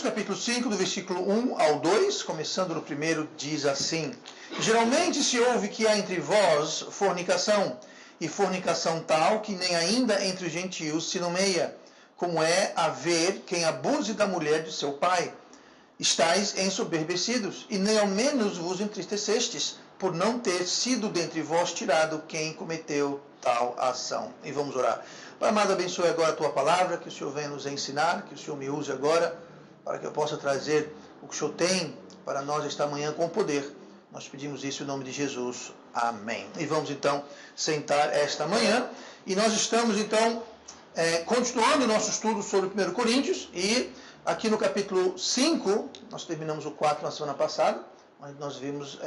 Coríntios, capítulo 5, do versículo 1 ao 2, começando no primeiro, diz assim: Geralmente se ouve que há entre vós fornicação, e fornicação tal que nem ainda entre os gentios se nomeia, como é haver quem abuse da mulher de seu pai. Estais ensoberbecidos, e nem ao menos vos entristecestes, por não ter sido dentre vós tirado quem cometeu tal ação. E vamos orar. Pai amado, abençoe agora a tua palavra, que o Senhor venha nos ensinar, que o Senhor me use agora, para que eu possa trazer o que o Senhor tem para nós esta manhã com poder. Nós pedimos isso em nome de Jesus. Amém. E vamos então sentar esta manhã, e nós estamos então continuando o nosso estudo sobre 1 Coríntios, e aqui no capítulo 5, nós terminamos o 4 na semana passada, onde nós vimos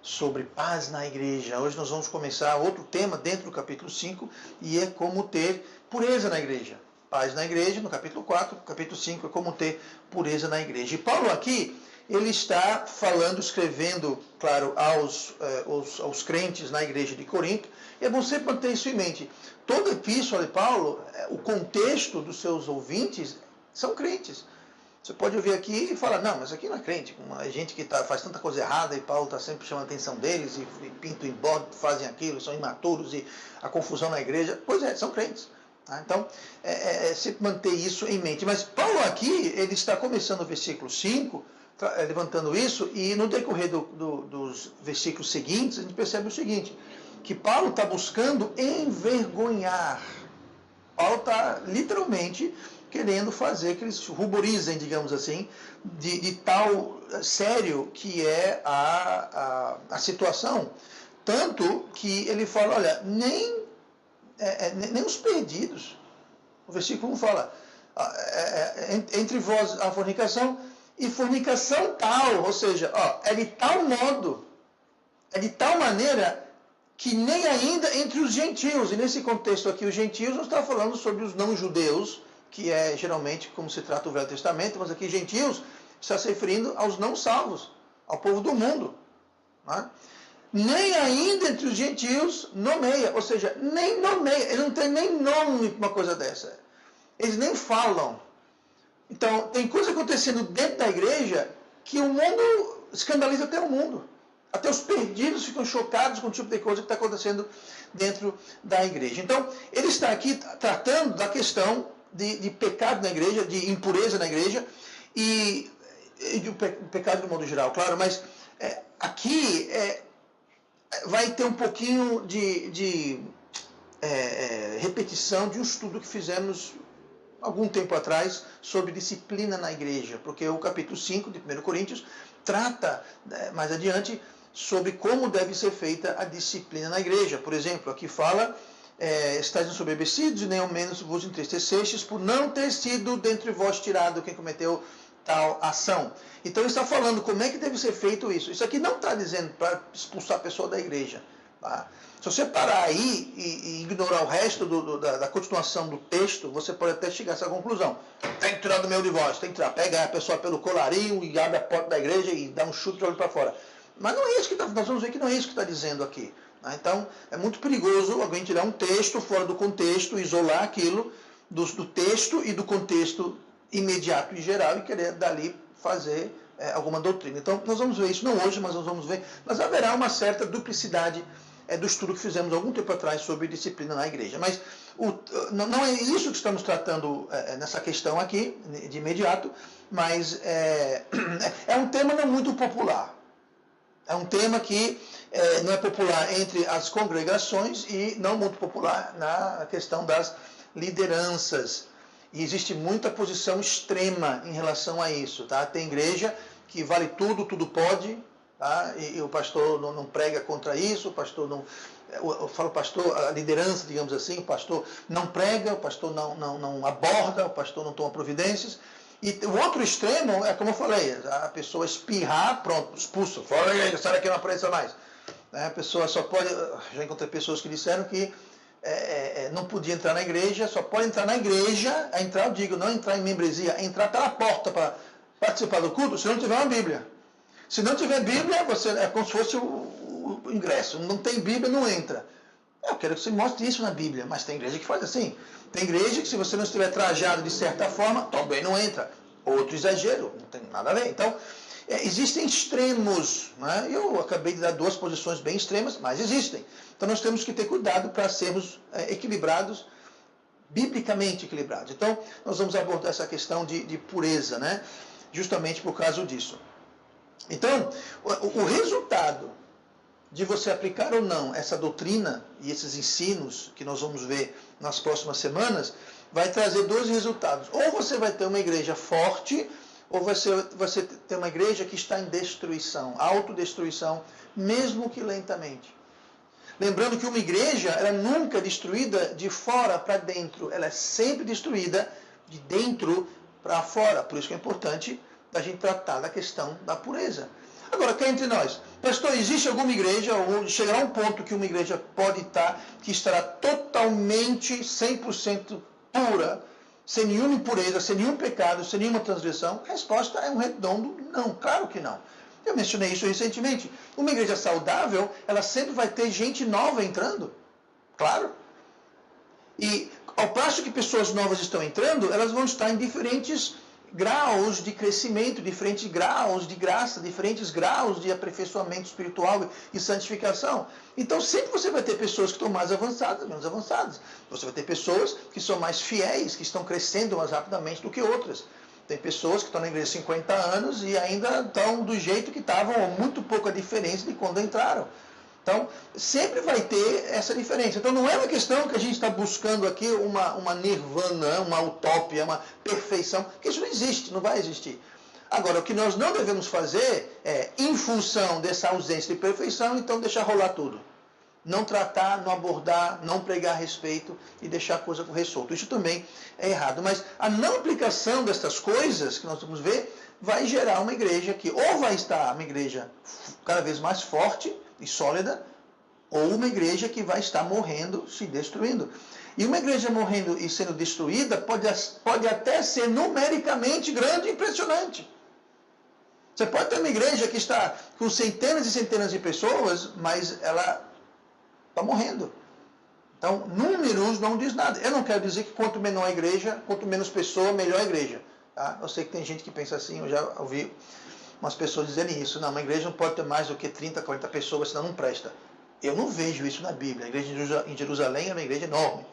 sobre paz na igreja. Hoje nós vamos começar outro tema dentro do capítulo 5, e é como ter pureza na igreja. Paz na igreja, no capítulo 4, capítulo 5 é como ter pureza na igreja. E Paulo aqui, ele está falando, escrevendo, claro, aos crentes na igreja de Corinto, e é bom sempre manter isso em mente. Toda epístola de Paulo, o contexto dos seus ouvintes são crentes. Você pode ouvir aqui e falar, não, mas aqui não é crente, uma gente que faz tanta coisa errada e Paulo está sempre chamando a atenção deles e pintam em bode, fazem aquilo, são imaturos e a confusão na igreja. Pois é, são crentes. Então, sempre manter isso em mente. Mas Paulo aqui, ele está começando o versículo 5, levantando isso, e no decorrer dos versículos seguintes, a gente percebe o seguinte, que Paulo está buscando envergonhar. Paulo está literalmente querendo fazer que eles ruborizem, digamos assim, de tal sério que é a situação. Tanto que ele fala, olha, nem os perdidos. O versículo 1 fala, entre vós a fornicação, e fornicação tal, ou seja, é de tal modo, é de tal maneira que nem ainda entre os gentios, e nesse contexto aqui, os gentios não está falando sobre os não-judeus, que é geralmente como se trata o Velho Testamento, mas aqui gentios está se referindo aos não salvos, ao povo do mundo. Né? Nem ainda entre os gentios nomeia, ou seja, nem nomeia, ele não tem nem nome para uma coisa dessa. Eles nem falam. Então, tem coisa acontecendo dentro da igreja que o mundo escandaliza até o mundo. Até os perdidos ficam chocados com o tipo de coisa que está acontecendo dentro da igreja. Então, ele está aqui tratando da questão de pecado na igreja, de impureza na igreja, e de pecado de modo geral, claro, mas aqui vai ter um pouquinho de repetição de um estudo que fizemos algum tempo atrás sobre disciplina na igreja, porque o capítulo 5 de 1 Coríntios trata mais adiante sobre como deve ser feita a disciplina na igreja. Por exemplo, aqui fala, estáis ensoberbecidos e nem ao menos vos entristecestes por não ter sido dentre vós tirado quem cometeu tal ação. Então ele está falando como é que deve ser feito isso. Isso aqui não está dizendo para expulsar a pessoa da igreja. Tá? Se você parar aí e ignorar o resto da continuação do texto, você pode até chegar a essa conclusão. Tem que tirar do meio de vós, tem que tirar. Pega a pessoa pelo colarinho e abre a porta da igreja e dá um chute de olho para fora. Mas não é isso que nós vamos ver que não é isso que está dizendo aqui. Tá? Então é muito perigoso alguém tirar um texto fora do contexto, isolar aquilo do texto e do contexto imediato e geral e querer dali fazer alguma doutrina. Então nós vamos ver isso, não hoje, mas nós vamos ver. Mas haverá uma certa duplicidade do estudo que fizemos algum tempo atrás sobre disciplina na igreja. Mas não é isso que estamos tratando nessa questão aqui, de imediato, mas é um tema não muito popular. É um tema que não é popular entre as congregações e não muito popular na questão das lideranças. E existe muita posição extrema em relação a isso. Tá? Tem igreja que vale tudo, tudo pode, tá? E o pastor não prega contra isso, o pastor não... Eu falo pastor, a liderança, digamos assim, o pastor não prega, o pastor não aborda, o pastor não toma providências. E o outro extremo é como eu falei, a pessoa espirrar, pronto, expulsa, fora da igreja, sai daqui, não apareça mais. A pessoa só pode... Já encontrei pessoas que disseram que não podia entrar na igreja, só pode entrar na igreja, eu digo, não entrar em membresia, entrar pela porta para participar do culto, se não tiver uma Bíblia. Se não tiver Bíblia, você é como se fosse o ingresso. Não tem Bíblia, não entra. Eu quero que você mostre isso na Bíblia, mas tem igreja que faz assim. Tem igreja que se você não estiver trajado de certa forma, também não entra. outro exagero, não tem nada a ver. Então, existem extremos, né? Eu acabei de dar duas posições bem extremas, mas existem. Então nós temos que ter cuidado para sermos equilibrados, biblicamente equilibrados. Então nós vamos abordar essa questão de pureza, né? Justamente por causa disso. Então, o resultado de você aplicar ou não essa doutrina e esses ensinos que nós vamos ver nas próximas semanas, vai trazer dois resultados. Ou você vai ter uma igreja forte, ou você ter uma igreja que está em destruição, autodestruição, mesmo que lentamente. Lembrando que uma igreja, ela nunca é destruída de fora para dentro, ela é sempre destruída de dentro para fora. Por isso que é importante a gente tratar da questão da pureza. Agora, cá entre nós, pastor, existe alguma igreja, ou chegará um ponto que uma igreja pode estar, que estará totalmente, 100% pura, sem nenhuma impureza, sem nenhum pecado, sem nenhuma transgressão? A resposta é um redondo não, claro que não. Eu mencionei isso recentemente. Uma igreja saudável, ela sempre vai ter gente nova entrando, claro. E ao passo que pessoas novas estão entrando, elas vão estar em diferentes graus de crescimento, diferentes graus de graça, diferentes graus de aperfeiçoamento espiritual e santificação. Então sempre você vai ter pessoas que estão mais avançadas, menos avançadas. Você vai ter pessoas que são mais fiéis, que estão crescendo mais rapidamente do que outras. Tem pessoas que estão na igreja há 50 anos e ainda estão do jeito que estavam, ou muito pouca diferença de quando entraram. Então, sempre vai ter essa diferença. Então, não é uma questão que a gente está buscando aqui uma nirvana, uma utopia, uma perfeição, porque isso não existe, não vai existir. Agora, o que nós não devemos fazer é, em função dessa ausência de perfeição, então deixar rolar tudo. Não tratar, não abordar, não pregar a respeito e deixar a coisa correr solto. Isso também é errado. Mas a não aplicação dessas coisas que nós vamos ver vai gerar uma igreja que ou vai estar uma igreja cada vez mais forte e sólida, ou uma igreja que vai estar morrendo, se destruindo. E uma igreja morrendo e sendo destruída pode até ser numericamente grande e impressionante. Você pode ter uma igreja que está com centenas e centenas de pessoas, mas ela está morrendo. Então, números não diz nada. Eu não quero dizer que quanto menor a igreja, quanto menos pessoa, melhor a igreja. Tá? Eu sei que tem gente que pensa assim, eu já ouvi umas pessoas dizerem isso. Não, uma igreja não pode ter mais do que 30, 40 pessoas, senão não presta. Eu não vejo isso na Bíblia. A igreja em Jerusalém é uma igreja enorme.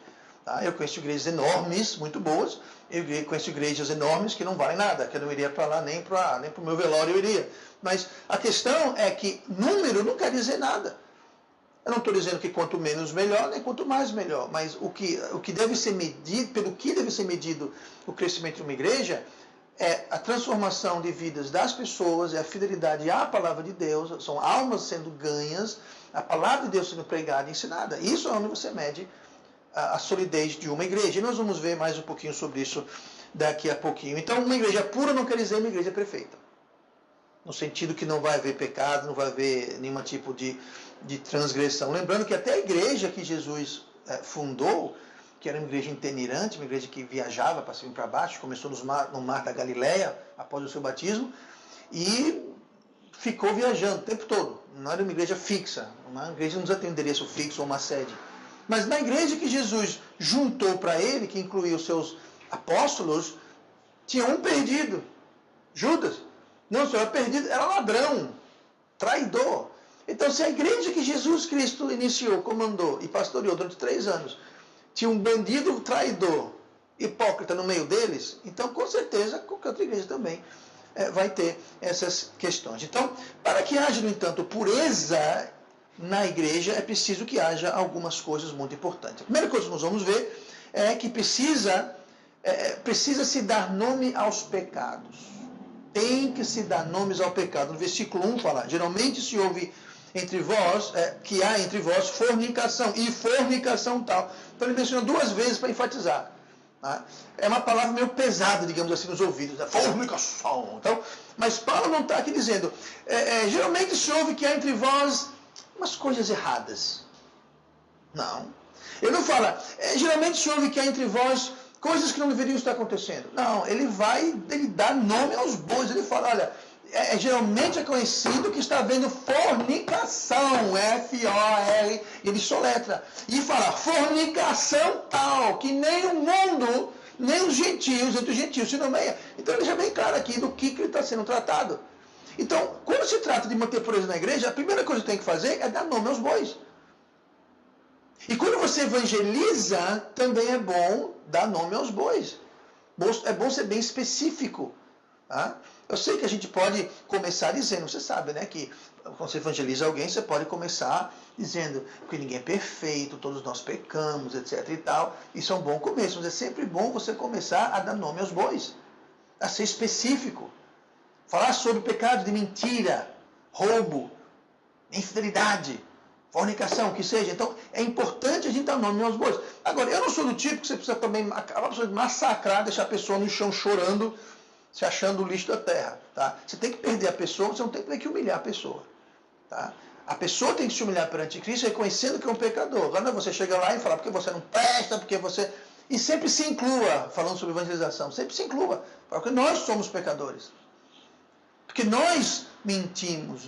Tá? Eu conheço igrejas enormes, muito boas. Eu conheço igrejas enormes que não valem nada, que eu não iria para lá, nem para o meu velório eu iria. Mas a questão é que número não quer dizer nada. Eu não estou dizendo que quanto menos melhor, nem quanto mais melhor. Mas o que deve ser medido, pelo que deve ser medido o crescimento de uma igreja, é a transformação de vidas das pessoas, é a fidelidade à palavra de Deus, são almas sendo ganhas, a palavra de Deus sendo pregada e ensinada. Isso é onde você mede a solidez de uma igreja. E nós vamos ver mais um pouquinho sobre isso daqui a pouquinho. Então, uma igreja pura não quer dizer uma igreja perfeita. No sentido que não vai haver pecado, não vai haver nenhum tipo de transgressão. Lembrando que até a igreja que Jesus fundou, que era uma igreja itinerante, uma igreja que viajava para cima e para baixo, começou no mar da Galileia, após o seu batismo, e ficou viajando o tempo todo. Não era uma igreja fixa, uma igreja não precisa ter um endereço fixo ou uma sede. Mas na igreja que Jesus juntou para ele, que incluía os seus apóstolos, tinha um perdido, Judas. Não só era perdido, era ladrão, traidor. Então, se a igreja que Jesus Cristo iniciou, comandou e pastoreou durante 3 anos, tinha um bandido traidor, hipócrita no meio deles, então, com certeza, qualquer outra igreja também vai ter essas questões. Então, para que haja, no entanto, pureza na igreja, é preciso que haja algumas coisas muito importantes. A primeira coisa que nós vamos ver é que precisa se dar nome aos pecados. Tem que se dar nomes ao pecado. No versículo 1 fala, geralmente se ouve entre vós, que há entre vós fornicação, e fornicação tal. Então ele menciona 2 vezes para enfatizar. Tá? É uma palavra meio pesada, digamos assim, nos ouvidos. Fornicação. Então, mas Paulo não está aqui dizendo, geralmente se ouve que há entre vós umas coisas erradas. Não. Ele não fala, geralmente se ouve que há entre vós coisas que não deveriam estar acontecendo. Não, ele dá nome aos bois. Ele fala, olha, geralmente é conhecido que está havendo fornicação, F-O-R, ele soletra. E fala, fornicação tal, que nem o mundo nem os gentios, entre os gentios se nomeia. Então ele deixa bem claro aqui do que ele está sendo tratado. Então, quando se trata de manter pureza na igreja, a primeira coisa que tem que fazer é dar nome aos bois. E quando você evangeliza, também é bom dar nome aos bois. É bom ser bem específico. Tá? Eu sei que a gente pode começar dizendo, você sabe, né, que quando você evangeliza alguém, você pode começar dizendo que ninguém é perfeito, todos nós pecamos, etc e tal. Isso é um bom começo, mas é sempre bom você começar a dar nome aos bois, a ser específico. Falar sobre pecado de mentira, roubo, infidelidade, fornicação, o que seja. Então, é importante a gente dar nome aos bois. Agora, eu não sou do tipo que você precisa também massacrar, deixar a pessoa no chão chorando, se achando o lixo da terra. Tá? Você tem que perder a pessoa, você não tem que humilhar a pessoa. Tá? A pessoa tem que se humilhar perante Cristo, reconhecendo que é um pecador. Agora não é você chegar lá e falar porque você não presta, porque você... E sempre se inclua, falando sobre evangelização, sempre se inclua, porque nós somos pecadores. Porque nós mentimos,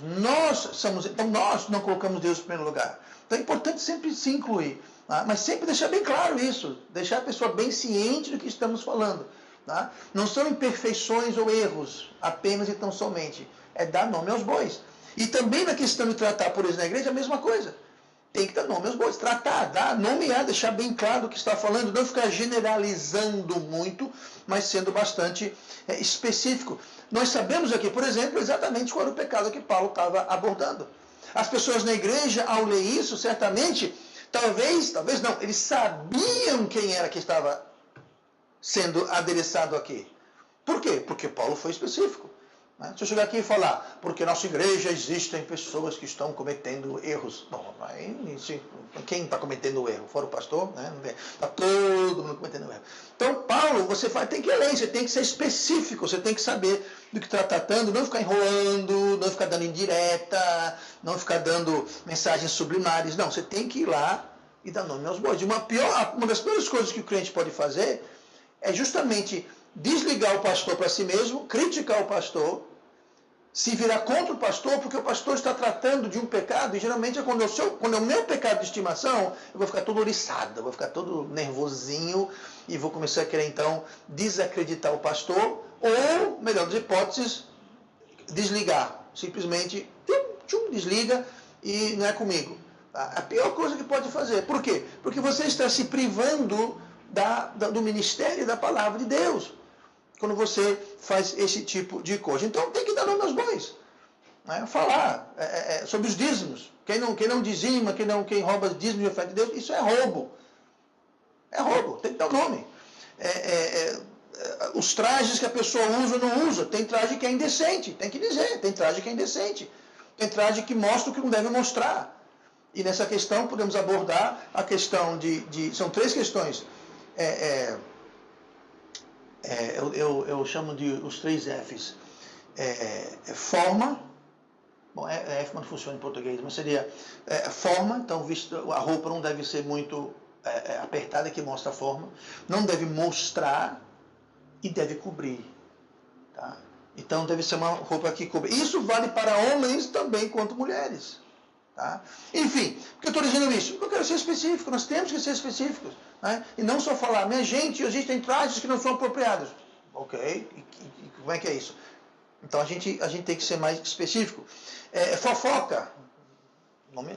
então nós não colocamos Deus em primeiro lugar. Então é importante sempre se incluir, tá? Mas sempre deixar bem claro isso, deixar a pessoa bem ciente do que estamos falando. Tá? Não são imperfeições ou erros, apenas e tão somente. É dar nome aos bois. E também na questão de tratar pureza na igreja, a mesma coisa. Tem que dar nome aos bois, tratar, dar, nomear, deixar bem claro o que está falando, não ficar generalizando muito, mas sendo bastante específico. Nós sabemos aqui, por exemplo, exatamente qual era o pecado que Paulo estava abordando. As pessoas na igreja, ao ler isso, certamente, talvez não, eles sabiam quem era que estava sendo adereçado aqui. Por quê? Porque Paulo foi específico. Se eu chegar aqui e falar, porque na nossa igreja existem pessoas que estão cometendo erros. Bom, quem está cometendo erro? Fora o pastor? Está todo mundo cometendo erro. Então, Paulo, você tem que ler, você tem que ser específico, você tem que saber do que está tratando, não ficar enrolando, não ficar dando indireta, não ficar dando mensagens sublimares. Não, você tem que ir lá e dar nome aos bois. Uma das piores coisas que o crente pode fazer é justamente desligar o pastor para si mesmo, criticar o pastor, se virar contra o pastor, porque o pastor está tratando de um pecado, e geralmente quando é o meu pecado de estimação, eu vou ficar todo oriçado, eu vou ficar todo nervosinho, e vou começar a querer então desacreditar o pastor, ou, melhor das hipóteses, desligar. Simplesmente, desliga e não é comigo. A pior coisa que pode fazer. Por quê? Porque você está se privando do ministério da palavra de Deus, quando você faz esse tipo de coisa. Então tem que dar nome aos bois. Falar sobre os dízimos. Quem não dizima, quem rouba dízimos de oferta de Deus, isso é roubo. É roubo, tem que dar o nome. Os trajes que a pessoa usa ou não usa. Tem traje que é indecente, tem que dizer. Tem traje que é indecente. Tem traje que mostra o que não deve mostrar. E nessa questão podemos abordar a questão são 3 questões. Eu chamo de os 3 Fs. Forma, bom, F não funciona em português, mas seria forma, então a roupa não deve ser muito apertada, que mostra a forma, não deve mostrar e deve cobrir. Tá? Então deve ser uma roupa que cobre. Isso vale para homens também quanto mulheres. Tá? Enfim, por que eu estou dizendo isso? Porque eu quero ser específico, nós temos que ser específicos. Né? E não só falar, minha gente, existem trajes que não são apropriados. Ok, e como é que é isso? Então a gente tem que ser mais específico. Fofoca,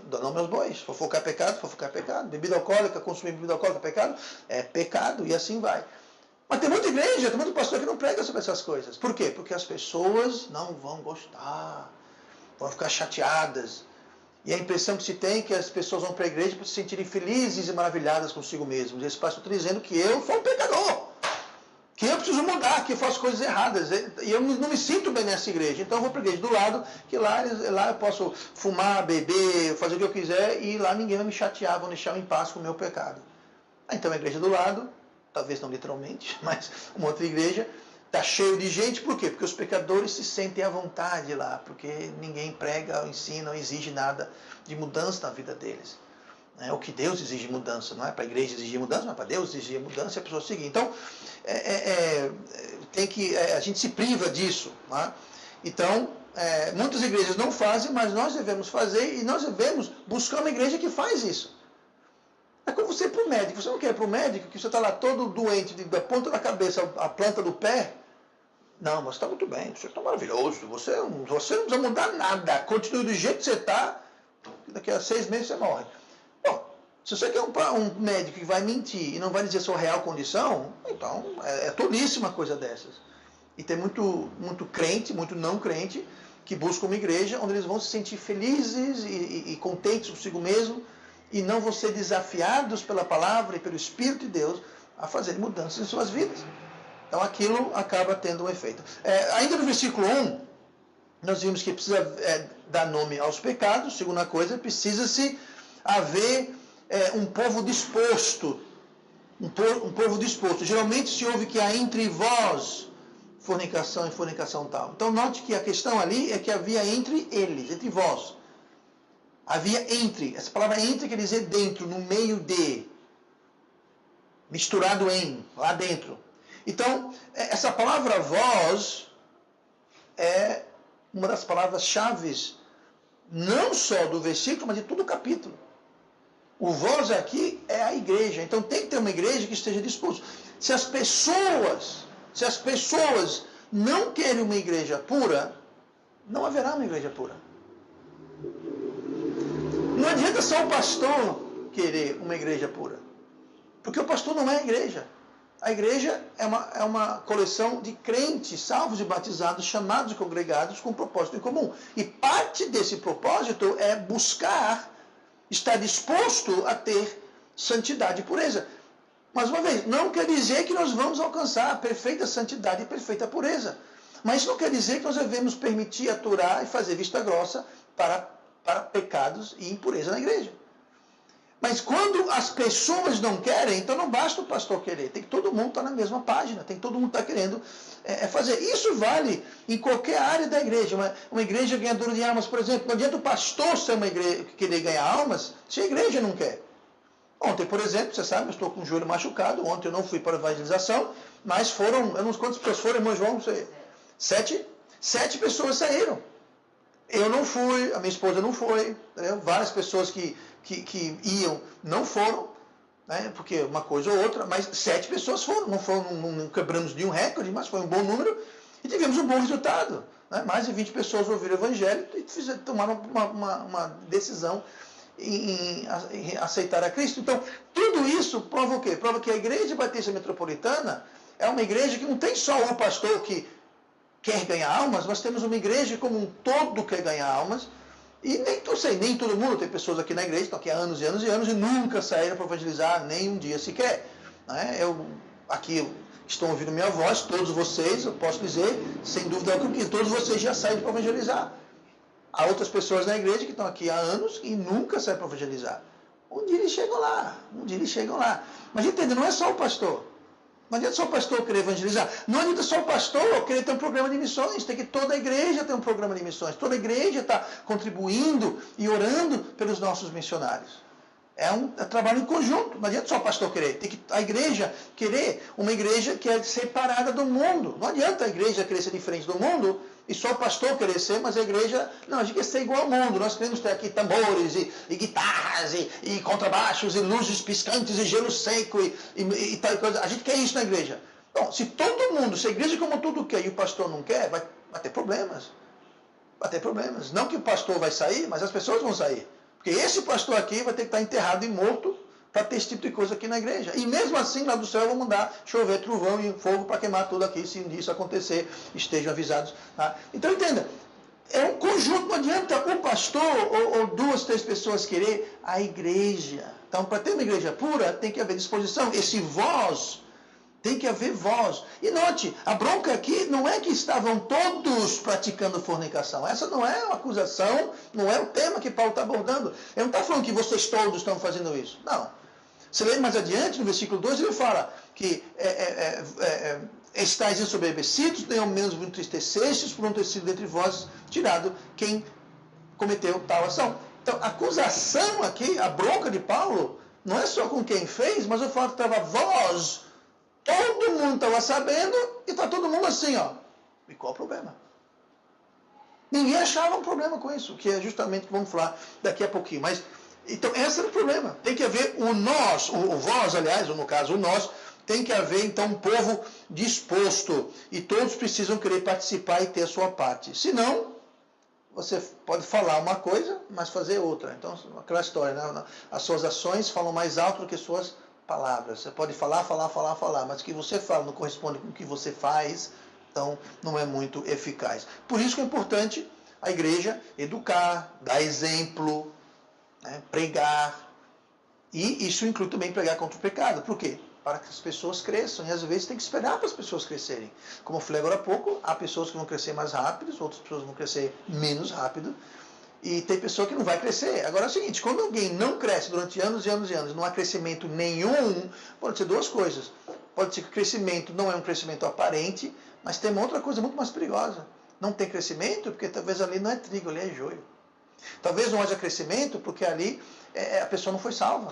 dá nome aos bois. Fofocar é pecado. Bebida alcoólica, consumir bebida alcoólica é pecado, e assim vai. Mas tem muita igreja, tem muito pastor que não prega sobre essas coisas. Por quê? Porque as pessoas não vão gostar, vão ficar chateadas. E a impressão que se tem é que as pessoas vão para a igreja para se sentirem felizes e maravilhadas consigo mesmos. E esse pastor está dizendo que eu sou um pecador, que eu preciso mudar, que eu faço coisas erradas. E eu não me sinto bem nessa igreja. Então eu vou para a igreja do lado, que lá eu posso fumar, beber, fazer o que eu quiser, e lá ninguém vai me chatear, vão deixar eu em paz com o meu pecado. Então a igreja do lado, talvez não literalmente, mas uma outra igreja, está cheio de gente. Por quê? Porque os pecadores se sentem à vontade lá, porque ninguém prega, ensina, não exige nada de mudança na vida deles. É o que Deus exige mudança, não é para a igreja exigir mudança, mas para Deus exigir mudança e a pessoa seguir. Então, a gente se priva disso. Não é? Então, muitas igrejas não fazem, mas nós devemos fazer, e nós devemos buscar uma igreja que faz isso. É como você ir para o médico. Você não quer ir para o médico que você está lá todo doente, da ponta da cabeça à planta do pé. Não, mas está muito bem, você está maravilhoso, você não precisa mudar nada, continue do jeito que você está, daqui a 6 meses você morre. Bom, se você quer um médico que vai mentir e não vai dizer a sua real condição, então é tolice uma coisa dessas. E tem muito crente, muito não crente, que busca uma igreja onde eles vão se sentir felizes e contentes consigo mesmo e não vão ser desafiados pela palavra e pelo Espírito de Deus a fazer mudanças em suas vidas. Então aquilo acaba tendo um efeito. Ainda no versículo 1, nós vimos que precisa dar nome aos pecados. Segunda coisa, precisa-se haver um povo disposto. Um povo disposto. Geralmente se ouve que há entre vós fornicação e fornicação tal. Então note que a questão ali é que havia entre eles, entre vós. Havia entre. Essa palavra entre quer dizer dentro, no meio de. Misturado em, lá dentro. Então, essa palavra vós é uma das palavras-chave, não só do versículo, mas de todo o capítulo. O vós aqui é a igreja. Então tem que ter uma igreja que esteja disposta. Se as pessoas não querem uma igreja pura, não haverá uma igreja pura. Não adianta só o pastor querer uma igreja pura. Porque o pastor não é a igreja. A igreja é uma coleção de crentes, salvos e batizados, chamados e congregados com um propósito em comum. E parte desse propósito é buscar, estar disposto a ter santidade e pureza. Mais uma vez, não quer dizer que nós vamos alcançar a perfeita santidade e perfeita pureza. Mas isso não quer dizer que nós devemos permitir, aturar e fazer vista grossa para pecados e impureza na igreja. Mas quando as pessoas não querem, então não basta o pastor querer. Tem que todo mundo estar na mesma página. Tem que todo mundo estar querendo fazer. Isso vale em qualquer área da igreja. Uma igreja ganhadora de almas, por exemplo. Não adianta o pastor ser uma igreja que querer ganhar almas se a igreja não quer. Ontem, por exemplo, você sabe, eu estou com o joelho machucado. Ontem eu não fui para a evangelização. Mas foram, eu não sei quantas pessoas foram, irmão João, não sei. 7 pessoas saíram. Eu não fui, a minha esposa não foi. Entendeu? Várias pessoas que iam não foram, né, porque uma coisa ou outra, mas 7 pessoas foram, não quebramos nenhum recorde, mas foi um bom número e tivemos um bom resultado. Né? Mais de 20 pessoas ouviram o evangelho e tomaram uma decisão em aceitar a Cristo. Então, tudo isso prova o quê? Prova que a Igreja Batista Metropolitana é uma igreja que não tem só um pastor que quer ganhar almas, mas temos uma igreja como um todo quer ganhar almas. E nem todo mundo, tem pessoas aqui na igreja, estão aqui há anos e anos e anos e nunca saíram para evangelizar nem um dia sequer. Né? Aqui estão ouvindo minha voz, todos vocês, eu posso dizer, sem dúvida alguma, que todos vocês já saíram para evangelizar. Há outras pessoas na igreja que estão aqui há anos e nunca saíram para evangelizar. Um dia eles chegam lá. Mas entende, não é só o pastor. Não adianta só o pastor querer evangelizar. Não adianta só o pastor querer ter um programa de missões. Tem que toda a igreja ter um programa de missões. Toda a igreja está contribuindo e orando pelos nossos missionários. É um trabalho em conjunto. Não adianta só o pastor querer. Tem que a igreja querer uma igreja que é separada do mundo. Não adianta a igreja querer ser diferente do mundo e só o pastor querer ser, mas a igreja... Não, a gente quer ser igual ao mundo. Nós queremos ter aqui tambores e guitarras e contrabaixos e luzes piscantes e gelo seco e tal coisa. A gente quer isso na igreja. Então, se todo mundo, se a igreja como tudo quer e o pastor não quer, vai ter problemas. Vai ter problemas. Não que o pastor vai sair, mas as pessoas vão sair. Porque esse pastor aqui vai ter que estar enterrado e morto para ter esse tipo de coisa aqui na igreja. E mesmo assim, lá do céu, vão mandar chover trovão e fogo para queimar tudo aqui, se isso acontecer, estejam avisados. Tá? Então, entenda, é um conjunto, não adianta o pastor ou 2, 3 pessoas querer a igreja. Então, para ter uma igreja pura, tem que haver disposição. Esse vós, tem que haver voz. E note, a bronca aqui não é que estavam todos praticando fornicação. Essa não é uma acusação, não é o tema que Paulo está abordando. Ele não está falando que vocês todos estão fazendo isso. Não. Você lê mais adiante, no versículo 2, ele fala que estáis ensoberbecidos, nem ao menos entristecestes por não ter sido dentre vós tirado quem cometeu tal ação. Então, a acusação aqui, a bronca de Paulo, não é só com quem fez, mas o fato que estava vós, todo mundo estava sabendo e está todo mundo assim, ó. E qual o problema? Ninguém achava um problema com isso, que é justamente o que vamos falar daqui a pouquinho. Mas Então, esse é o problema. Tem que haver o nós, o vós, aliás, ou no caso o nós, tem que haver, então, um povo disposto. E todos precisam querer participar e ter a sua parte. Senão, você pode falar uma coisa, mas fazer outra. Então, aquela história, né? As suas ações falam mais alto do que suas palavras. Você pode falar, mas o que você fala não corresponde com o que você faz, então não é muito eficaz. Por isso que é importante a igreja educar, dar exemplo, né? Pregar. E isso inclui também pregar contra o pecado. Por quê? Para que as pessoas cresçam. E às vezes tem que esperar para as pessoas crescerem. Como eu falei agora há pouco, há pessoas que vão crescer mais rápido, outras pessoas vão crescer menos rápido. E tem pessoa que não vai crescer. Agora é o seguinte, quando alguém não cresce durante anos e anos e anos, não há crescimento nenhum, pode ser duas coisas. Pode ser que o crescimento não é um crescimento aparente, mas tem uma outra coisa muito mais perigosa. Não tem crescimento porque talvez ali não é trigo, ali é joio. Talvez não haja crescimento porque ali a pessoa não foi salva.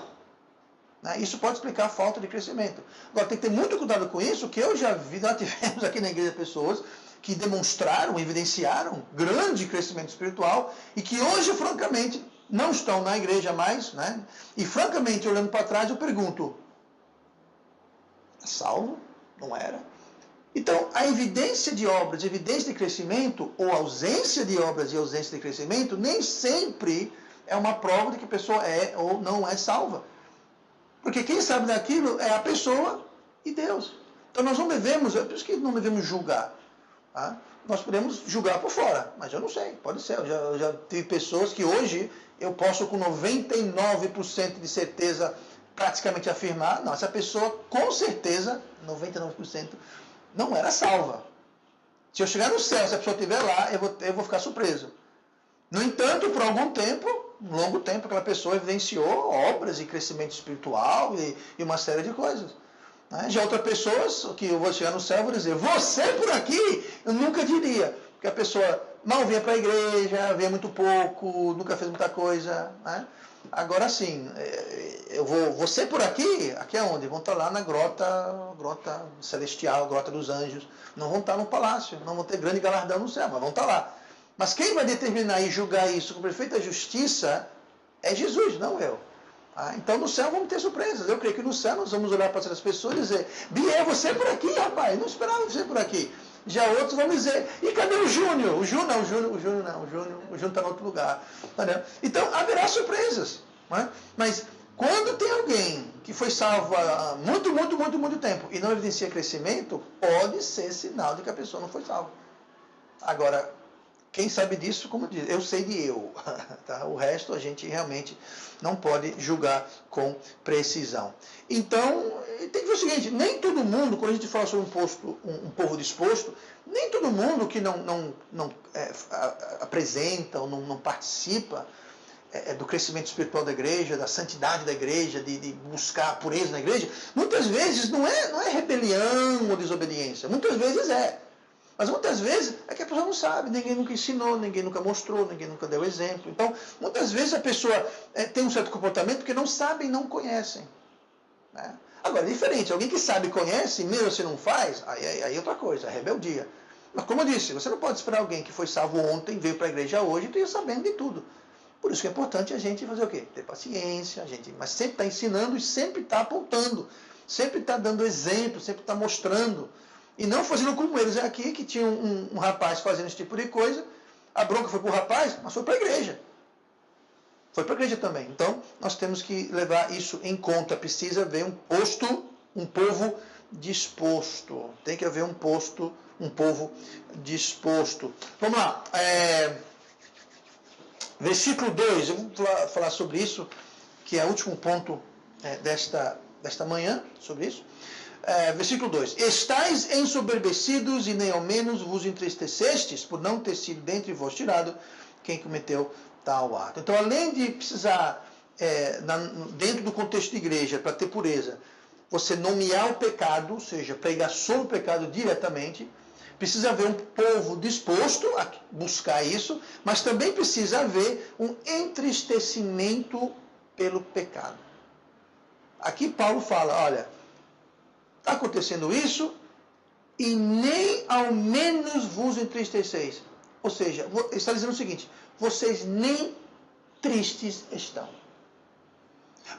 Isso pode explicar a falta de crescimento. Agora, tem que ter muito cuidado com isso, que eu já vi, nós tivemos aqui na igreja pessoas que demonstraram, evidenciaram grande crescimento espiritual e que hoje, francamente, não estão na igreja mais, né? E, francamente, olhando para trás, eu pergunto, salvo? Não era? Então, a evidência de obras, evidência de crescimento, ou ausência de obras e ausência de crescimento, nem sempre é uma prova de que a pessoa é ou não é salva. Porque quem sabe daquilo é a pessoa e Deus. Então nós não devemos, é por isso que não devemos julgar. Tá? Nós podemos julgar por fora, mas eu não sei, pode ser. Eu já tive pessoas que hoje eu posso com 99% de certeza praticamente afirmar, não, essa pessoa com certeza, 99%, não era salva. Se eu chegar no céu, se a pessoa estiver lá, eu vou ficar surpreso. No entanto, por algum tempo, um longo tempo, aquela pessoa evidenciou obras e crescimento espiritual e uma série de coisas. Já outras pessoas, que eu vou chegar no céu, vou dizer, você por aqui, eu nunca diria. Porque a pessoa mal vinha para a igreja, vinha muito pouco, nunca fez muita coisa. Né? Agora sim, você por aqui, aqui é onde? Vão estar lá na grota celestial, grota dos anjos. Não vão estar no palácio, não vão ter grande galardão no céu, mas vão estar lá. Mas quem vai determinar e julgar isso com perfeita justiça é Jesus, não eu. Então no céu vamos ter surpresas. Eu creio que no céu nós vamos olhar para essas pessoas e dizer, Biel, você por aqui, rapaz, não esperava você por aqui. Já outros vão dizer, e cadê o Júnior? O Júnior está em outro lugar. Entendeu? Então haverá surpresas. Né? Mas quando tem alguém que foi salvo há muito tempo e não evidencia crescimento, pode ser sinal de que a pessoa não foi salva. Agora, quem sabe disso, como diz, eu sei de eu. Tá? O resto a gente realmente não pode julgar com precisão. Então, tem que ver o seguinte, nem todo mundo, quando a gente fala sobre um povo disposto, nem todo mundo que não apresenta ou não participa do crescimento espiritual da igreja, da santidade da igreja, de buscar a pureza na igreja, muitas vezes não é rebelião ou desobediência, muitas vezes é. Mas muitas vezes é que a pessoa não sabe, ninguém nunca ensinou, ninguém nunca mostrou, ninguém nunca deu exemplo. Então, muitas vezes a pessoa tem um certo comportamento porque não sabem e não conhecem. Né? Agora, é diferente, alguém que sabe e conhece, mesmo se não faz, aí é outra coisa, é rebeldia. Mas como eu disse, você não pode esperar alguém que foi salvo ontem, veio para a igreja hoje e esteja sabendo de tudo. Por isso que é importante a gente fazer o quê? Ter paciência, mas sempre está ensinando e sempre está apontando, sempre está dando exemplo, sempre está mostrando. E não fazendo como eles aqui, que tinha um rapaz fazendo esse tipo de coisa, a bronca foi para o rapaz, mas foi para a igreja. Foi para a igreja também. Então, nós temos que levar isso em conta. Precisa haver um povo disposto. Tem que haver um povo disposto. Vamos lá. Versículo 2, eu vou falar sobre isso, que é o último ponto desta manhã, sobre isso. Versículo 2: Estais ensoberbecidos e nem ao menos vos entristecestes por não ter sido dentre vós tirado quem cometeu tal ato. Então, além de precisar, dentro do contexto de igreja, para ter pureza, você nomear o pecado, ou seja, pregar sobre o pecado diretamente, precisa haver um povo disposto a buscar isso, mas também precisa haver um entristecimento pelo pecado. Aqui Paulo fala, olha, está acontecendo isso e nem ao menos vos entristeceis. Ou seja, ele está dizendo o seguinte, vocês nem tristes estão.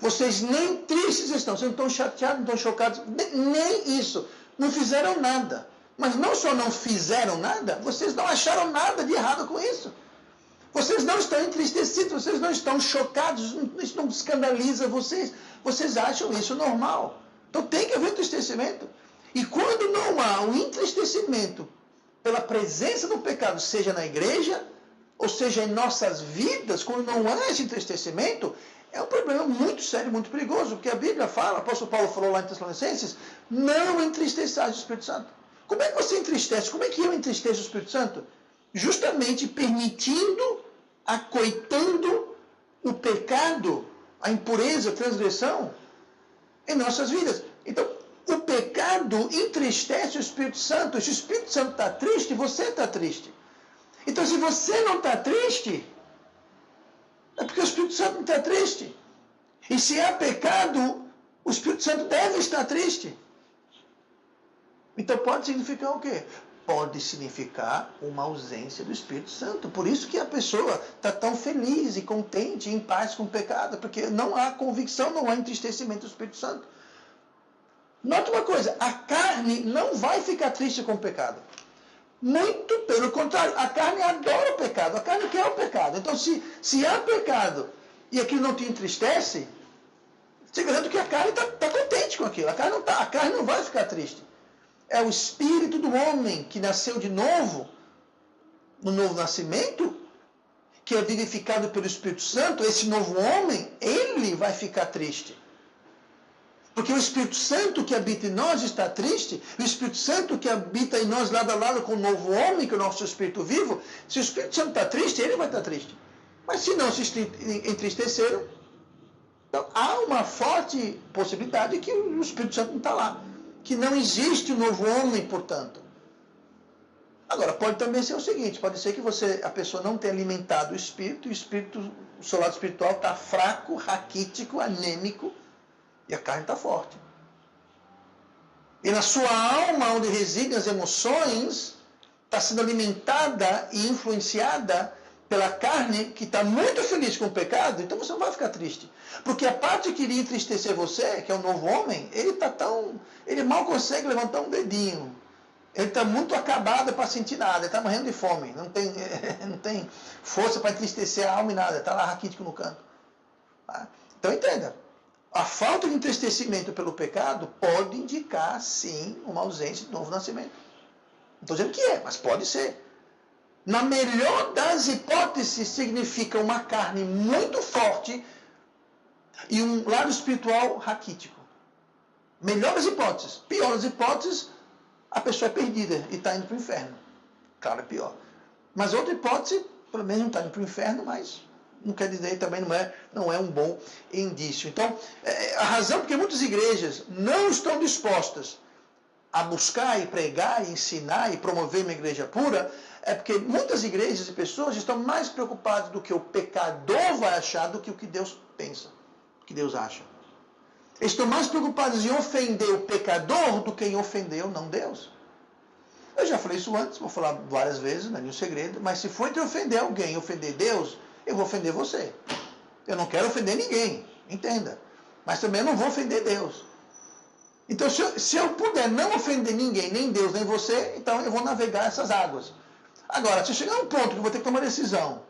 Vocês nem tristes estão, vocês não estão chateados, não estão chocados, nem isso. Não fizeram nada. Mas não só não fizeram nada, vocês não acharam nada de errado com isso. Vocês não estão entristecidos, vocês não estão chocados, isso não escandaliza vocês. Vocês acham isso normal. Então tem que haver entristecimento. E quando não há um entristecimento pela presença do pecado, seja na igreja, ou seja em nossas vidas, quando não há esse entristecimento, é um problema muito sério, muito perigoso, porque a Bíblia fala, o apóstolo Paulo falou lá em Tessalonicenses, não entristeçais o Espírito Santo. Como é que você entristece? Como é que eu entristeço o Espírito Santo? Justamente permitindo, acoitando o pecado, a impureza, a transgressão em nossas vidas. Então, o pecado entristece o Espírito Santo. Se o Espírito Santo está triste, você está triste. Então, se você não está triste, é porque o Espírito Santo não está triste. E se há pecado, o Espírito Santo deve estar triste. Então pode significar o quê? Pode significar uma ausência do Espírito Santo. Por isso que a pessoa está tão feliz e contente, em paz com o pecado, porque não há convicção, não há entristecimento do Espírito Santo. Note uma coisa, a carne não vai ficar triste com o pecado. Muito pelo contrário, a carne adora o pecado, a carne quer o pecado. Então, se há pecado e aquilo não te entristece, te garanto que a carne está contente com aquilo. A carne não vai ficar triste. É o espírito do homem que nasceu de novo, no novo nascimento, que é vivificado pelo Espírito Santo. Esse novo homem, ele vai ficar triste. Porque o Espírito Santo que habita em nós está triste, o Espírito Santo que habita em nós lado a lado com o novo homem, que é o nosso Espírito vivo, se o Espírito Santo está triste, ele vai estar triste. Mas se não se entristeceram, então há uma forte possibilidade que o Espírito Santo não está lá. Que não existe um novo homem, portanto. Agora, pode também ser o seguinte, pode ser que a pessoa não tenha alimentado o espírito, o seu lado espiritual está fraco, raquítico, anêmico, e a carne está forte. E na sua alma, onde residem as emoções, está sendo alimentada e influenciada pela carne, que está muito feliz com o pecado, então você não vai ficar triste. Porque a parte que iria entristecer você, que é o novo homem, ele mal consegue levantar um dedinho. Ele está muito acabado para sentir nada, ele está morrendo de fome, não tem força para entristecer a alma e nada, está lá raquítico no canto. Tá? Então entenda, a falta de entristecimento pelo pecado pode indicar, sim, uma ausência de novo nascimento. Não estou dizendo que é, mas pode ser. Na melhor das hipóteses, significa uma carne muito forte e um lado espiritual raquítico. Melhor das hipóteses. Pior das hipóteses, a pessoa é perdida e está indo para o inferno. Claro, é pior. Mas outra hipótese, pelo menos não está indo para o inferno, mas não quer dizer também não é um bom indício. Então, a razão porque muitas igrejas não estão dispostas a buscar e pregar, e ensinar e promover uma igreja pura, é porque muitas igrejas e pessoas estão mais preocupadas do que o pecador vai achar do que o que Deus pensa, o que Deus acha. Eles estão mais preocupados em ofender o pecador do que em ofender ou não Deus. Eu já falei isso antes, vou falar várias vezes, não é nenhum segredo, mas se for entre ofender alguém e ofender Deus, eu vou ofender você. Eu não quero ofender ninguém, entenda. Mas também eu não vou ofender Deus. Então, se eu puder não ofender ninguém, nem Deus, nem você, então eu vou navegar essas águas. Agora, se chegar um ponto que eu vou ter que tomar uma decisão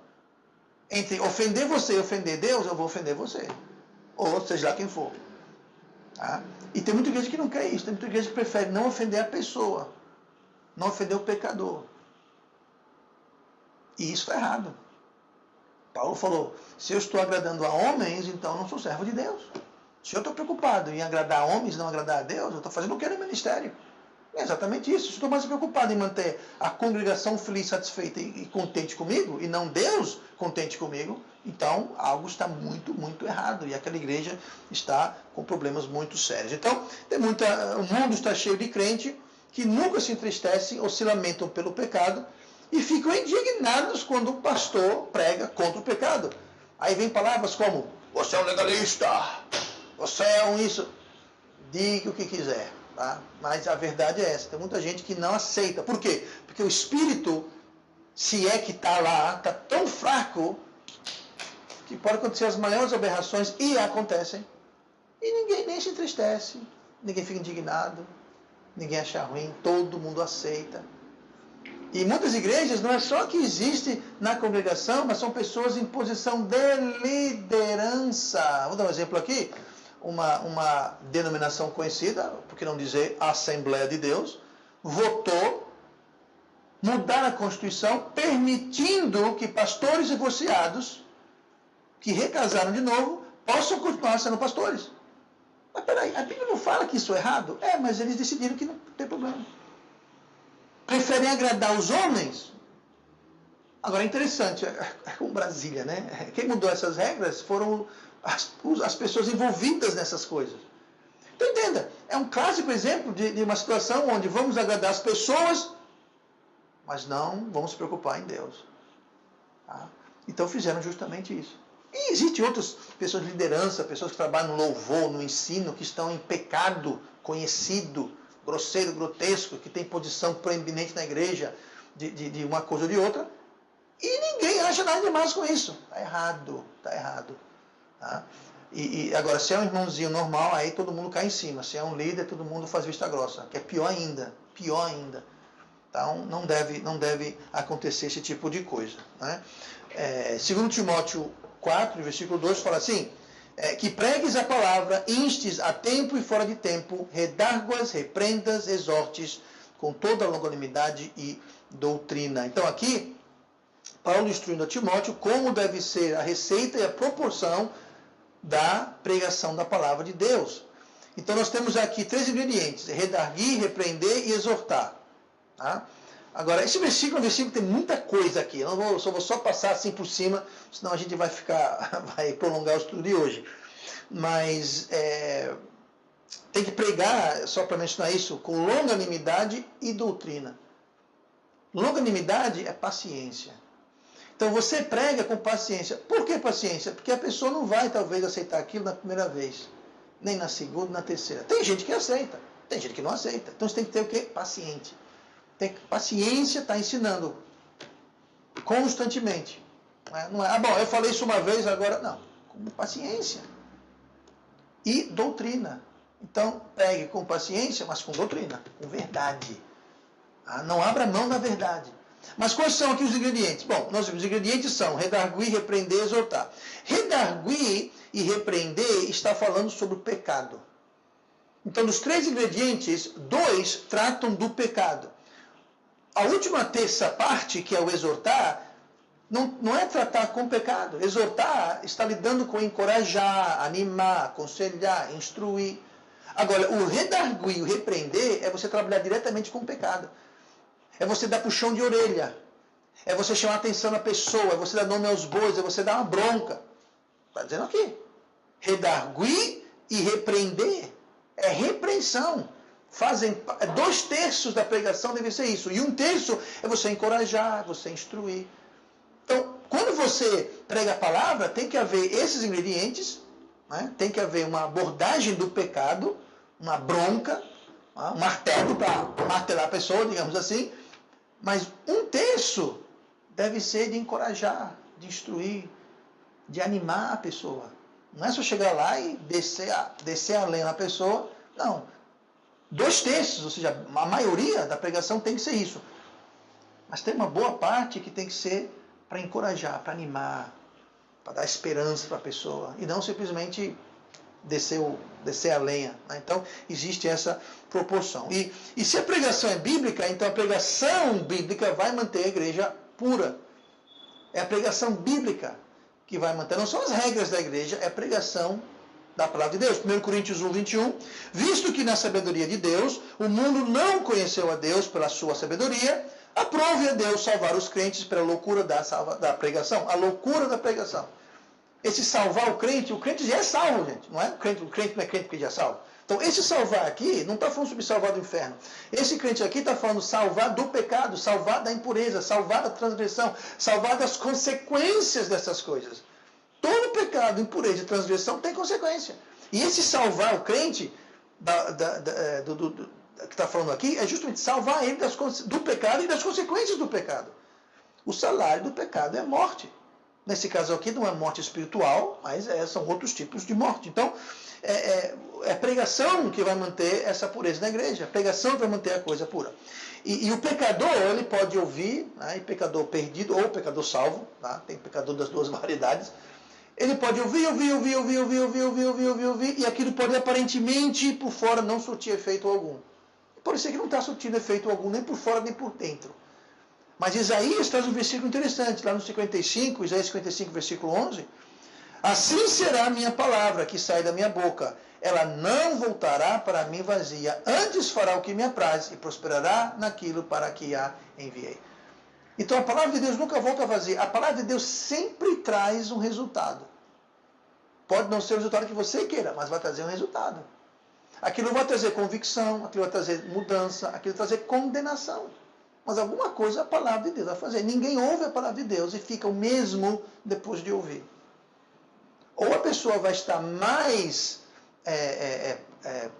entre ofender você e ofender Deus, eu vou ofender você. Ou seja lá quem for. Tá? E tem muita igreja que não quer isso. Tem muita igreja que prefere não ofender a pessoa. Não ofender o pecador. E isso está errado. Paulo falou, se eu estou agradando a homens, então eu não sou servo de Deus. Se eu estou preocupado em agradar a homens e não agradar a Deus, eu estou fazendo o que é no ministério. É exatamente isso. Se eu estou mais preocupado em manter a congregação feliz, satisfeita e contente comigo, e não Deus contente comigo, então algo está muito, muito errado. E aquela igreja está com problemas muito sérios. Então, o mundo está cheio de crente que nunca se entristecem ou se lamentam pelo pecado e ficam indignados quando o pastor prega contra o pecado. Aí vem palavras como, você é um legalista, você é um isso. Diga o que quiser. Tá? Mas a verdade é essa, tem muita gente que não aceita. Por quê? Porque o espírito, se é que está lá, está tão fraco que podem acontecer as maiores aberrações, e acontecem, e ninguém nem se entristece, ninguém fica indignado, ninguém acha ruim, todo mundo aceita. E muitas igrejas não é só que existe na congregação, mas são pessoas em posição de liderança. Vou dar um exemplo aqui. Uma denominação conhecida, por que não dizer Assembleia de Deus, votou mudar a Constituição, permitindo que pastores divorciados, que recasaram de novo, possam continuar sendo pastores. Mas peraí, a Bíblia não fala que isso é errado? É, mas eles decidiram que não tem problema. Preferem agradar os homens. Agora é interessante, é como Brasília, né? Quem mudou essas regras foram as pessoas envolvidas nessas coisas. Então entenda, é um clássico exemplo de uma situação onde vamos agradar as pessoas, mas não vamos se preocupar em Deus. Tá? Então fizeram justamente isso. E existem outras pessoas de liderança, pessoas que trabalham no louvor, no ensino, que estão em pecado conhecido, grosseiro, grotesco, que tem posição proeminente na igreja de uma coisa ou de outra, e ninguém acha nada demais com isso. Está errado, está errado. Tá? E agora, se é um irmãozinho normal, aí todo mundo cai em cima. Se é um líder, todo mundo faz vista grossa, que é pior ainda, pior ainda. Então, não deve acontecer esse tipo de coisa. Né? 2 Timóteo 4, versículo 2, fala assim, que pregues a palavra, instes a tempo e fora de tempo, redarguas, reprendas, exortes, com toda a longanimidade e doutrina. Então aqui, Paulo instruindo a Timóteo como deve ser a receita e a proporção da pregação da palavra de Deus. Então nós temos aqui 3 ingredientes, redarguir, repreender e exortar. Tá? Agora, esse versículo é um versículo que tem muita coisa aqui. Eu vou só passar assim por cima, senão a gente vai prolongar o estudo de hoje. Mas tem que pregar, só para mencionar isso, com longanimidade e doutrina. Longanimidade é paciência. Então você prega com paciência. Por que paciência? Porque a pessoa não vai talvez aceitar aquilo na primeira vez, nem na segunda, nem na terceira. Tem gente que aceita, tem gente que não aceita. Então você tem que ter o quê? Paciente. Paciência está ensinando constantemente. Não é, bom, eu falei isso uma vez, agora não. Com paciência. E doutrina. Então, pegue com paciência, mas com doutrina, com verdade. Não abra mão da verdade. Mas quais são aqui os ingredientes? Bom, os ingredientes são redarguir, repreender, exortar. Redarguir e repreender está falando sobre o pecado. Então, dos 3 ingredientes, 2 tratam do pecado. A última terça parte, que é o exortar, não é tratar com pecado. Exortar está lidando com encorajar, animar, aconselhar, instruir. Agora, o redarguir, o repreender, é você trabalhar diretamente com o pecado. É você dar puxão de orelha. É você chamar a atenção da pessoa. É você dar nome aos bois. É você dar uma bronca. Está dizendo aqui. Redarguir e repreender é repreensão. 2/3 da pregação deve ser isso. E 1/3 é você encorajar, você instruir. Então, quando você prega a palavra, tem que haver esses ingredientes, né? Tem que haver uma abordagem do pecado, uma bronca, um martelo para martelar a pessoa, digamos assim. Mas 1/3 deve ser de encorajar, de instruir, de animar a pessoa. Não é só chegar lá e descer a lenha na pessoa. Não. 2/3, ou seja, a maioria da pregação tem que ser isso. Mas tem uma boa parte que tem que ser para encorajar, para animar, para dar esperança para a pessoa. E não simplesmente descer a lenha. Né? Então, existe essa proporção. E se a pregação é bíblica, então a pregação bíblica vai manter a igreja pura. É a pregação bíblica que vai manter. Não são as regras da igreja, é a pregação da palavra de Deus. 1 Coríntios 1, 21. Visto que na sabedoria de Deus, o mundo não conheceu a Deus pela sua sabedoria, aprove a Deus salvar os crentes pela loucura da pregação. A loucura da pregação. Esse salvar o crente já é salvo, gente. Não é? O crente não é crente porque já é salvo. Então, esse salvar aqui, não está falando sobre salvar do inferno. Esse crente aqui está falando salvar do pecado, salvar da impureza, salvar da transgressão, salvar das consequências dessas coisas. Todo pecado, impureza e transgressão tem consequência. E esse salvar o crente, que está falando aqui, é justamente salvar ele do pecado e das consequências do pecado. O salário do pecado é morte. Nesse caso aqui não é morte espiritual, mas são outros tipos de morte. Então, é a pregação que vai manter essa pureza na igreja. A pregação que vai manter a coisa pura. E o pecador, ele pode ouvir, né, e pecador perdido ou pecador salvo, tá? Tem pecador das duas variedades. Ele pode ouvir, e aquilo pode aparentemente por fora não surtir efeito algum. Pode ser que não está surtindo efeito algum, nem por fora nem por dentro. Mas Isaías traz um versículo interessante, lá no 55, Isaías 55, versículo 11. Assim será a minha palavra que sai da minha boca. Ela não voltará para mim vazia, antes fará o que me apraz e prosperará naquilo para que a enviei. Então a palavra de Deus nunca volta vazia. A palavra de Deus sempre traz um resultado. Pode não ser o resultado que você queira, mas vai trazer um resultado. Aquilo vai trazer convicção, aquilo vai trazer mudança, aquilo vai trazer condenação. Mas alguma coisa a palavra de Deus vai fazer. Ninguém ouve a palavra de Deus e fica o mesmo depois de ouvir. Ou a pessoa vai estar mais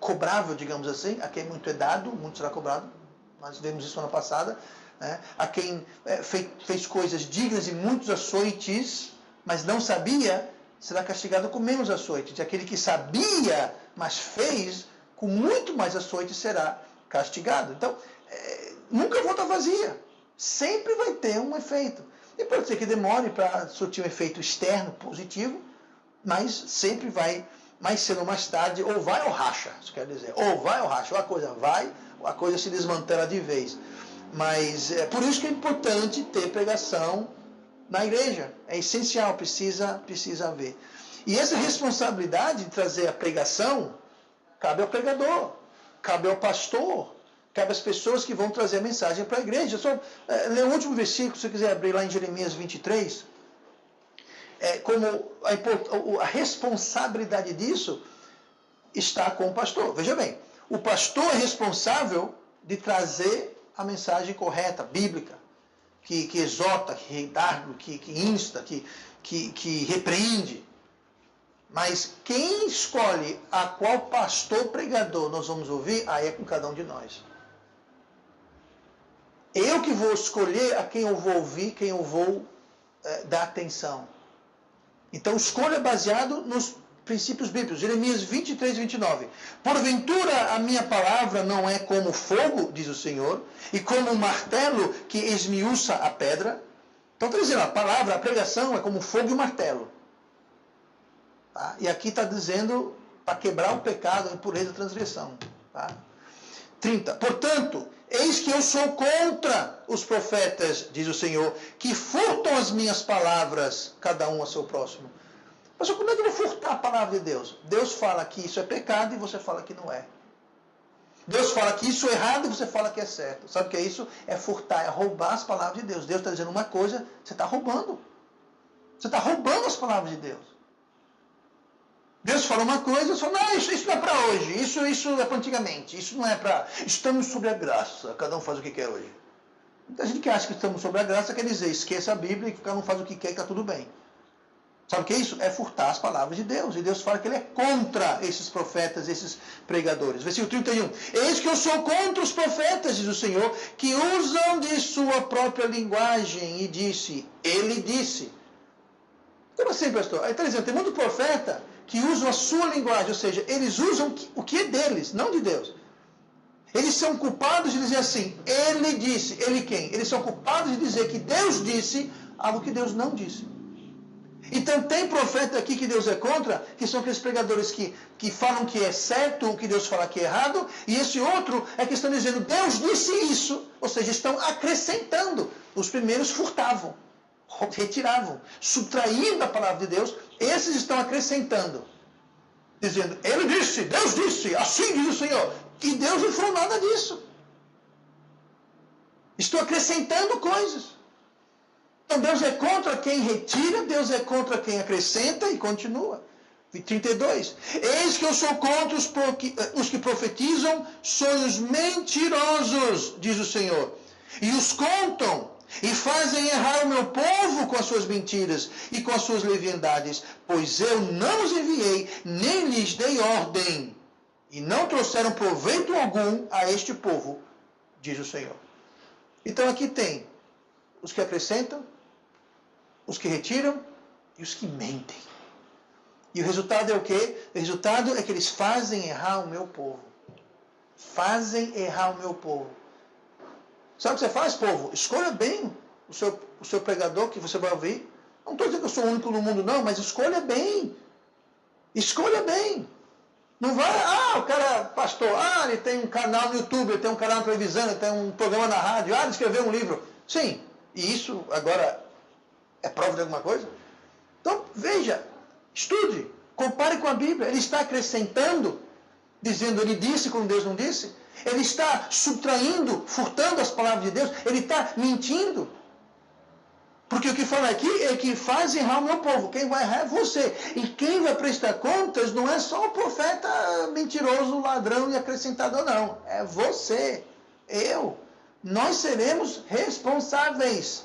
cobrável, digamos assim, a quem muito é dado, muito será cobrado. Nós vimos isso ano passada. Né? A quem fez coisas dignas e muitos açoites, mas não sabia, será castigado com menos açoites. E aquele que sabia, mas fez, com muito mais açoites será castigado. Então, nunca volta vazia. Sempre vai ter um efeito. E pode ser que demore para surtir um efeito externo positivo, mas sempre vai, mais cedo ou mais tarde, ou vai ou racha. Isso quer dizer, ou vai ou racha. Ou a coisa vai, ou a coisa se desmantela de vez. Mas é por isso que é importante ter pregação na igreja. É essencial, precisa haver. E essa responsabilidade de trazer a pregação cabe ao pregador, cabe ao pastor, cabe às pessoas que vão trazer a mensagem para a igreja. Só ler o último versículo, se você quiser abrir lá em Jeremias 23, como a responsabilidade disso está com o pastor. Veja bem, o pastor é responsável de trazer a mensagem correta, bíblica, que exorta, que redargue, que insta, que repreende. Mas quem escolhe a qual pastor pregador nós vamos ouvir, aí é com cada um de nós. Eu que vou escolher a quem eu vou ouvir, quem eu vou dar atenção. Então, escolha baseado nos princípios bíblicos. Jeremias 23, 29. Porventura a minha palavra não é como fogo, diz o Senhor, e como um martelo que esmiuça a pedra. Então, está dizendo, a palavra, a pregação é como fogo e martelo. Tá? E aqui está dizendo para quebrar o pecado, a impureza, a transgressão. Tá? 30. Portanto, eis que eu sou contra os profetas, diz o Senhor, que furtam as minhas palavras, cada um a seu próximo. Mas como é que eu vou furtar a palavra de Deus? Deus fala que isso é pecado e você fala que não é. Deus fala que isso é errado e você fala que é certo. Sabe o que é isso? É furtar, é roubar as palavras de Deus. Deus está dizendo uma coisa, você está roubando. Você está roubando as palavras de Deus. Deus fala uma coisa, você fala, não, isso não é para hoje, isso é para antigamente, isso não é para... Estamos sobre a graça, cada um faz o que quer hoje. Muita gente que acha que estamos sobre a graça quer dizer, esqueça a Bíblia e cada um faz o que quer e está tudo bem. Sabe o que é isso? É furtar as palavras de Deus. E Deus fala que Ele é contra esses profetas, esses pregadores. Versículo 31. Eis que eu sou contra os profetas, diz o Senhor, que usam de sua própria linguagem. E disse, Ele disse. Como assim, pastor? Aí está dizendo, tem muito profeta que usam a sua linguagem, ou seja, eles usam o que é deles, não de Deus. Eles são culpados de dizer assim, Ele disse. Ele quem? Eles são culpados de dizer que Deus disse algo que Deus não disse. Então tem profeta aqui que Deus é contra, que são aqueles pregadores que falam que é certo, o que Deus fala que é errado, e esse outro é que estão dizendo, Deus disse isso, ou seja, estão acrescentando. Os primeiros furtavam, retiravam, subtraindo a palavra de Deus, esses estão acrescentando, dizendo, Ele disse, Deus disse, assim diz o Senhor, e Deus não falou nada disso. Estou acrescentando coisas. Então Deus é contra quem retira, Deus é contra quem acrescenta e continua. 32. Eis que eu sou contra os que profetizam sonhos mentirosos, diz o Senhor, e os contam, e fazem errar o meu povo com as suas mentiras e com as suas leviandades, pois eu não os enviei, nem lhes dei ordem, e não trouxeram proveito algum a este povo, diz o Senhor. Então aqui tem os que acrescentam, os que retiram e os que mentem. E o resultado é o quê? O resultado é que eles fazem errar o meu povo. Fazem errar o meu povo. Sabe o que você faz, povo? Escolha bem o seu pregador que você vai ouvir. Não estou dizendo que eu sou o único no mundo, não, mas escolha bem. Escolha bem. Não vai, o cara, pastor, ele tem um canal no YouTube, ele tem um canal na televisão, ele tem um programa na rádio, ele escreveu um livro. Sim, e isso agora é prova de alguma coisa? Então, veja, estude, compare com a Bíblia. Ele está acrescentando, dizendo, ele disse como Deus não disse. Ele está subtraindo, furtando as palavras de Deus. Ele está mentindo. Porque o que fala aqui é que faz errar o meu povo. Quem vai errar é você. E quem vai prestar contas não é só o profeta mentiroso, ladrão e acrescentador, não. É você, eu. Nós seremos responsáveis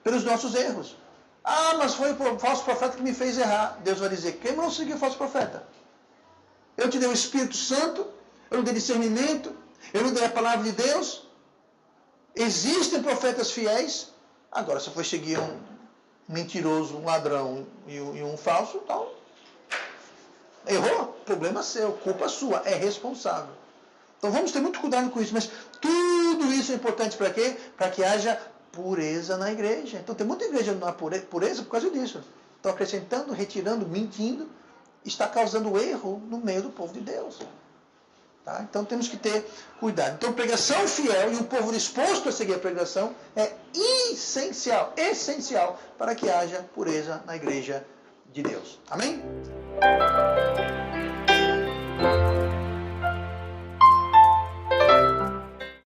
pelos nossos erros. Mas foi o falso profeta que me fez errar. Deus vai dizer, quem não seguiu o falso profeta? Eu te dei o Espírito Santo, eu não dei discernimento, eu não dei a palavra de Deus. Existem profetas fiéis. Agora, se for seguir um mentiroso, um ladrão e um falso, então errou, problema seu, culpa sua, é responsável. Então vamos ter muito cuidado com isso, mas tudo isso é importante para quê? Para que haja pureza na igreja. Então tem muita igreja na pureza por causa disso. Estão acrescentando, retirando, mentindo, está causando erro no meio do povo de Deus. Tá? Então temos que ter cuidado. Então pregação fiel e um povo disposto a seguir a pregação é essencial para que haja pureza na igreja de Deus. Amém?